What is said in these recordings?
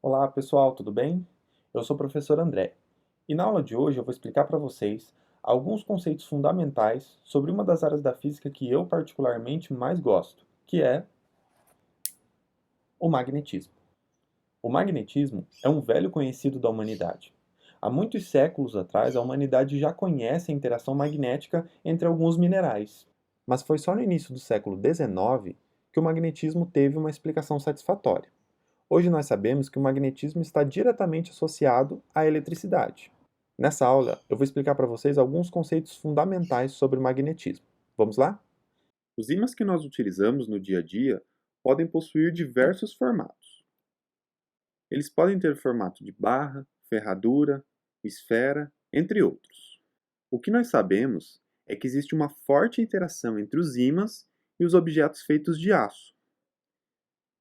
Olá pessoal, tudo bem? Eu sou o professor André e na aula de hoje eu vou explicar para vocês alguns conceitos fundamentais sobre uma das áreas da física que eu particularmente mais gosto, que é o magnetismo. O magnetismo é um velho conhecido da humanidade. Há muitos séculos atrás, a humanidade já conhece a interação magnética entre alguns minerais, mas foi só no início do século XIX que o magnetismo teve uma explicação satisfatória. Hoje nós sabemos que o magnetismo está diretamente associado à eletricidade. Nessa aula, eu vou explicar para vocês alguns conceitos fundamentais sobre o magnetismo. Vamos lá? Os ímãs que nós utilizamos no dia a dia podem possuir diversos formatos. Eles podem ter formato de barra, ferradura, esfera, entre outros. O que nós sabemos é que existe uma forte interação entre os ímãs e os objetos feitos de aço,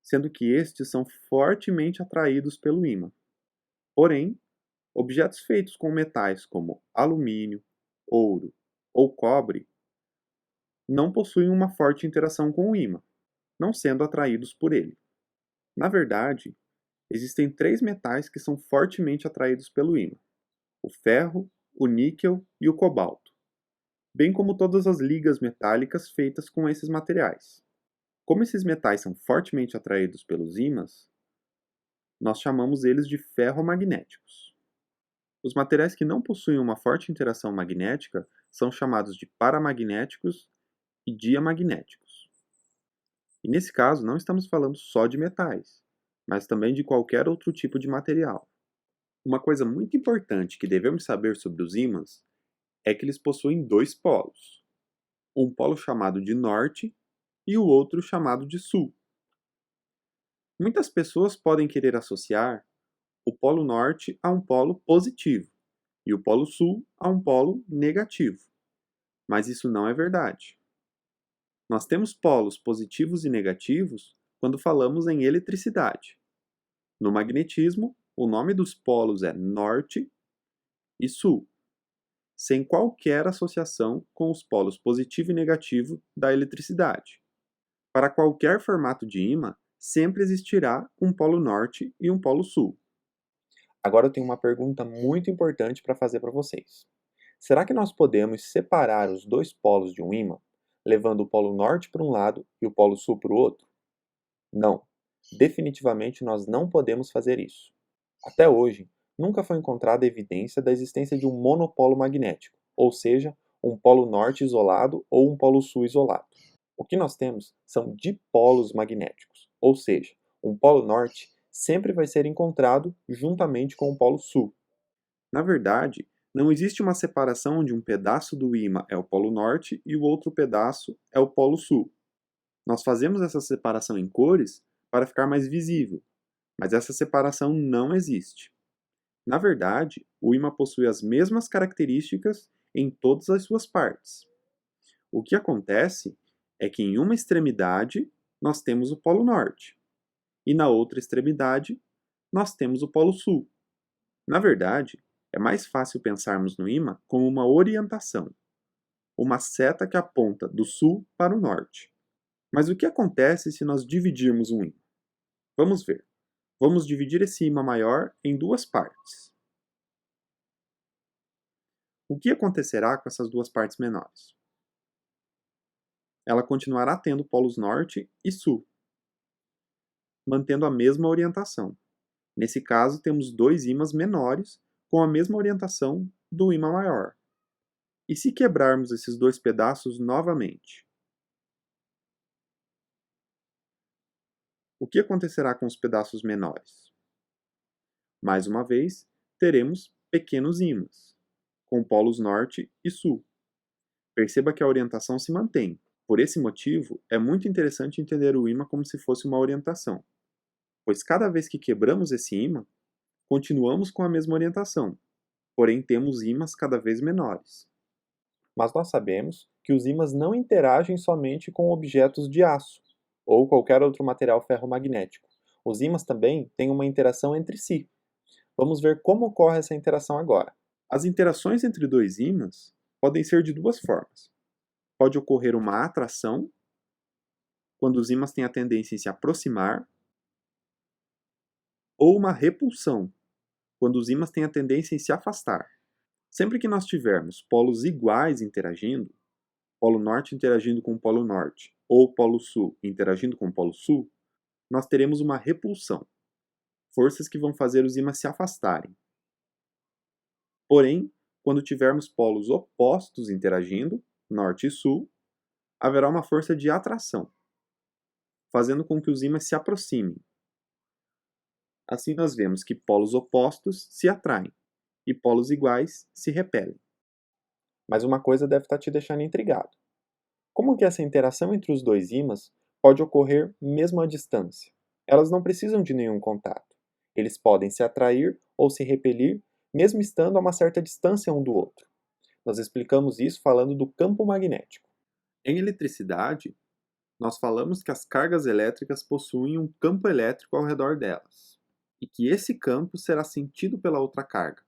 sendo que estes são fortemente atraídos pelo ímã. Porém, objetos feitos com metais como alumínio, ouro ou cobre não possuem uma forte interação com o ímã, não sendo atraídos por ele. Na verdade, existem três metais que são fortemente atraídos pelo ímã: o ferro, o níquel e o cobalto, bem como todas as ligas metálicas feitas com esses materiais. Como esses metais são fortemente atraídos pelos ímãs, nós chamamos eles de ferromagnéticos. Os materiais que não possuem uma forte interação magnética são chamados de paramagnéticos e diamagnéticos. E nesse caso, não estamos falando só de metais, mas também de qualquer outro tipo de material. Uma coisa muito importante que devemos saber sobre os ímãs é que eles possuem dois polos, um polo chamado de norte e o outro chamado de sul. Muitas pessoas podem querer associar o polo norte a um polo positivo e o polo sul a um polo negativo, mas isso não é verdade. Nós temos polos positivos e negativos quando falamos em eletricidade. No magnetismo, o nome dos polos é norte e sul, sem qualquer associação com os polos positivo e negativo da eletricidade. Para qualquer formato de ímã, sempre existirá um polo norte e um polo sul. Agora eu tenho uma pergunta muito importante para fazer para vocês. Será que nós podemos separar os dois polos de um ímã, levando o polo norte para um lado e o polo sul para o outro? Não. Definitivamente nós não podemos fazer isso. Até hoje, nunca foi encontrada evidência da existência de um monopolo magnético, ou seja, um polo norte isolado ou um polo sul isolado. O que nós temos são dipolos magnéticos, ou seja, um polo norte sempre vai ser encontrado juntamente com o polo sul. Na verdade, não existe uma separação onde um pedaço do ímã é o polo norte e o outro pedaço é o polo sul. Nós fazemos essa separação em cores para ficar mais visível, mas essa separação não existe. Na verdade, o ímã possui as mesmas características em todas as suas partes. O que acontece é que em uma extremidade nós temos o polo norte e na outra extremidade nós temos o polo sul. Na verdade, é mais fácil pensarmos no ímã como uma orientação, uma seta que aponta do sul para o norte. Mas o que acontece se nós dividirmos um ímã? Vamos ver. Vamos dividir esse ímã maior em duas partes. O que acontecerá com essas duas partes menores? Ela continuará tendo polos norte e sul, mantendo a mesma orientação. Nesse caso, temos dois ímãs menores com a mesma orientação do ímã maior. E se quebrarmos esses dois pedaços novamente? O que acontecerá com os pedaços menores? Mais uma vez, teremos pequenos ímãs, com polos norte e sul. Perceba que a orientação se mantém. Por esse motivo, é muito interessante entender o ímã como se fosse uma orientação, pois cada vez que quebramos esse ímã, continuamos com a mesma orientação, porém temos ímãs cada vez menores. Mas nós sabemos que os ímãs não interagem somente com objetos de aço ou qualquer outro material ferromagnético. Os ímãs também têm uma interação entre si. Vamos ver como ocorre essa interação agora. As interações entre dois ímãs podem ser de duas formas. Pode ocorrer uma atração, quando os ímãs têm a tendência em se aproximar, ou uma repulsão, quando os ímãs têm a tendência em se afastar. Sempre que nós tivermos polos iguais interagindo, polo norte interagindo com o polo norte, ou polo sul interagindo com o polo sul, nós teremos uma repulsão, forças que vão fazer os ímãs se afastarem. Porém, quando tivermos polos opostos interagindo, norte e sul, haverá uma força de atração, fazendo com que os ímãs se aproximem. Assim nós vemos que polos opostos se atraem e polos iguais se repelem. Mas uma coisa deve estar te deixando intrigado. Como que essa interação entre os dois ímãs pode ocorrer mesmo à distância? Elas não precisam de nenhum contato. Eles podem se atrair ou se repelir, mesmo estando a uma certa distância um do outro. Nós explicamos isso falando do campo magnético. Em eletricidade, nós falamos que as cargas elétricas possuem um campo elétrico ao redor delas, e que esse campo será sentido pela outra carga,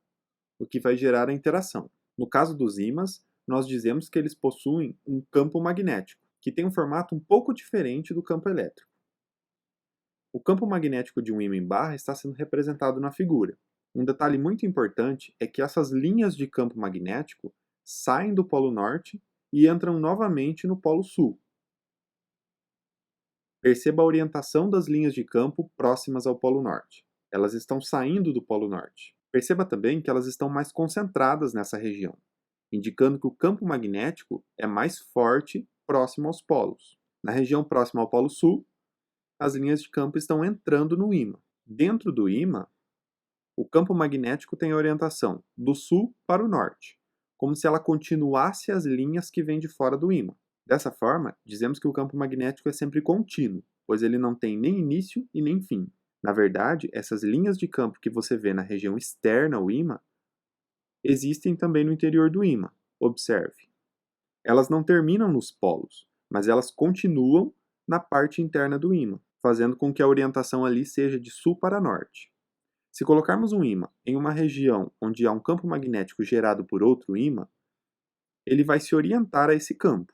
o que vai gerar a interação. No caso dos ímãs, nós dizemos que eles possuem um campo magnético, que tem um formato um pouco diferente do campo elétrico. O campo magnético de um ímã em barra está sendo representado na figura. Um detalhe muito importante é que essas linhas de campo magnético saem do polo norte e entram novamente no polo sul. Perceba a orientação das linhas de campo próximas ao polo norte. Elas estão saindo do polo norte. Perceba também que elas estão mais concentradas nessa região, indicando que o campo magnético é mais forte próximo aos polos. Na região próxima ao polo sul, as linhas de campo estão entrando no ímã. Dentro do ímã, o campo magnético tem a orientação do sul para o norte, como se ela continuasse as linhas que vêm de fora do ímã. Dessa forma, dizemos que o campo magnético é sempre contínuo, pois ele não tem nem início e nem fim. Na verdade, essas linhas de campo que você vê na região externa ao ímã existem também no interior do ímã. Observe. Elas não terminam nos polos, mas elas continuam na parte interna do ímã, fazendo com que a orientação ali seja de sul para norte. Se colocarmos um ímã em uma região onde há um campo magnético gerado por outro ímã, ele vai se orientar a esse campo,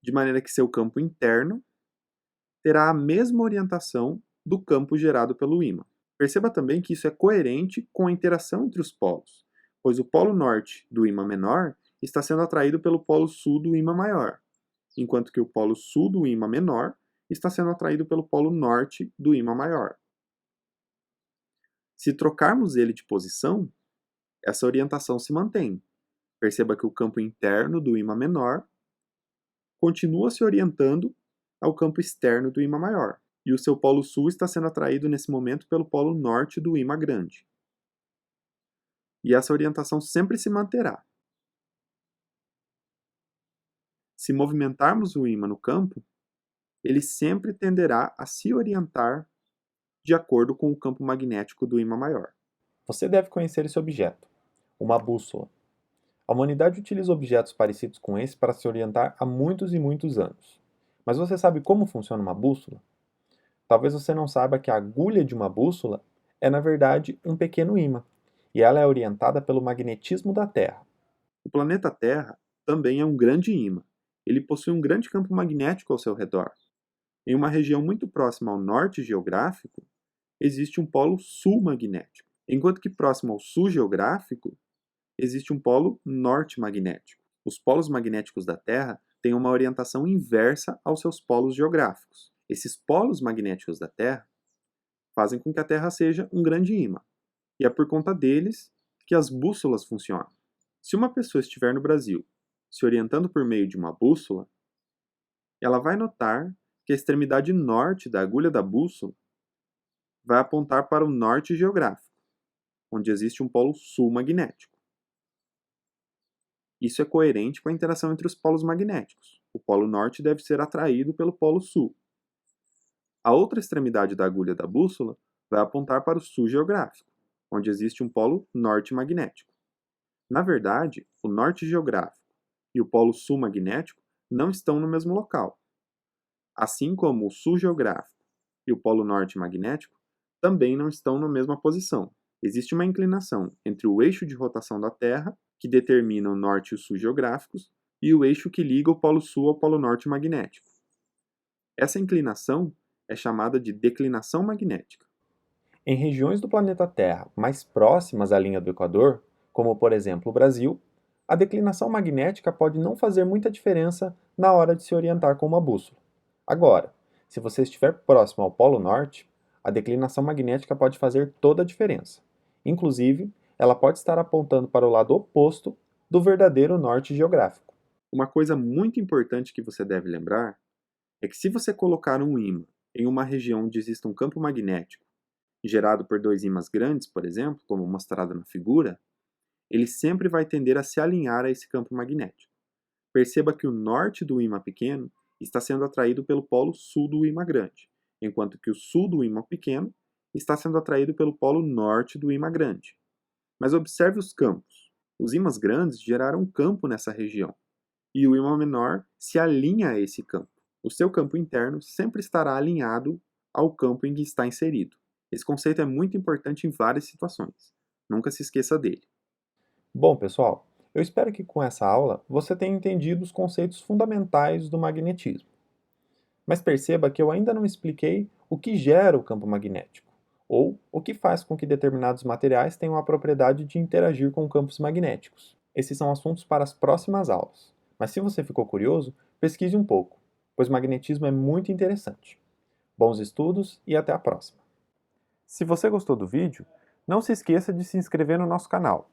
de maneira que seu campo interno terá a mesma orientação do campo gerado pelo ímã. Perceba também que isso é coerente com a interação entre os polos, pois o polo norte do ímã menor está sendo atraído pelo polo sul do ímã maior, enquanto que o polo sul do ímã menor está sendo atraído pelo polo norte do ímã maior. Se trocarmos ele de posição, essa orientação se mantém. Perceba que o campo interno do ímã menor continua se orientando ao campo externo do ímã maior, e o seu polo sul está sendo atraído nesse momento pelo polo norte do ímã grande. E essa orientação sempre se manterá. Se movimentarmos o ímã no campo, ele sempre tenderá a se orientar de acordo com o campo magnético do ímã maior. Você deve conhecer esse objeto, uma bússola. A humanidade utiliza objetos parecidos com esse para se orientar há muitos e muitos anos. Mas você sabe como funciona uma bússola? Talvez você não saiba que a agulha de uma bússola é, na verdade, um pequeno ímã, e ela é orientada pelo magnetismo da Terra. O planeta Terra também é um grande ímã. Ele possui um grande campo magnético ao seu redor. Em uma região muito próxima ao norte geográfico, existe um polo sul magnético, enquanto que próximo ao sul geográfico, existe um polo norte magnético. Os polos magnéticos da Terra têm uma orientação inversa aos seus polos geográficos. Esses polos magnéticos da Terra fazem com que a Terra seja um grande ímã, e é por conta deles que as bússolas funcionam. Se uma pessoa estiver no Brasil se orientando por meio de uma bússola, ela vai notar que a extremidade norte da agulha da bússola vai apontar para o norte geográfico, onde existe um polo sul magnético. Isso é coerente com a interação entre os polos magnéticos. O polo norte deve ser atraído pelo polo sul. A outra extremidade da agulha da bússola vai apontar para o sul geográfico, onde existe um polo norte magnético. Na verdade, o norte geográfico e o polo sul magnético não estão no mesmo local. Assim como o sul geográfico e o polo norte magnético também não estão na mesma posição. Existe uma inclinação entre o eixo de rotação da Terra, que determina o norte e o sul geográficos, e o eixo que liga o polo sul ao polo norte magnético. Essa inclinação é chamada de declinação magnética. Em regiões do planeta Terra mais próximas à linha do Equador, como por exemplo o Brasil, a declinação magnética pode não fazer muita diferença na hora de se orientar com uma bússola. Agora, se você estiver próximo ao Polo Norte, a declinação magnética pode fazer toda a diferença. Inclusive, ela pode estar apontando para o lado oposto do verdadeiro norte geográfico. Uma coisa muito importante que você deve lembrar é que se você colocar um ímã em uma região onde exista um campo magnético, gerado por dois ímãs grandes, por exemplo, como mostrado na figura, ele sempre vai tender a se alinhar a esse campo magnético. Perceba que o norte do ímã pequeno está sendo atraído pelo polo sul do ímã grande, enquanto que o sul do ímã pequeno está sendo atraído pelo polo norte do ímã grande. Mas observe os campos. Os ímãs grandes geraram um campo nessa região, e o ímã menor se alinha a esse campo. O seu campo interno sempre estará alinhado ao campo em que está inserido. Esse conceito é muito importante em várias situações. Nunca se esqueça dele. Bom, pessoal, eu espero que com essa aula você tenha entendido os conceitos fundamentais do magnetismo. Mas perceba que eu ainda não expliquei o que gera o campo magnético, ou o que faz com que determinados materiais tenham a propriedade de interagir com campos magnéticos. Esses são assuntos para as próximas aulas. Mas se você ficou curioso, pesquise um pouco, pois magnetismo é muito interessante. Bons estudos e até a próxima! Se você gostou do vídeo, não se esqueça de se inscrever no nosso canal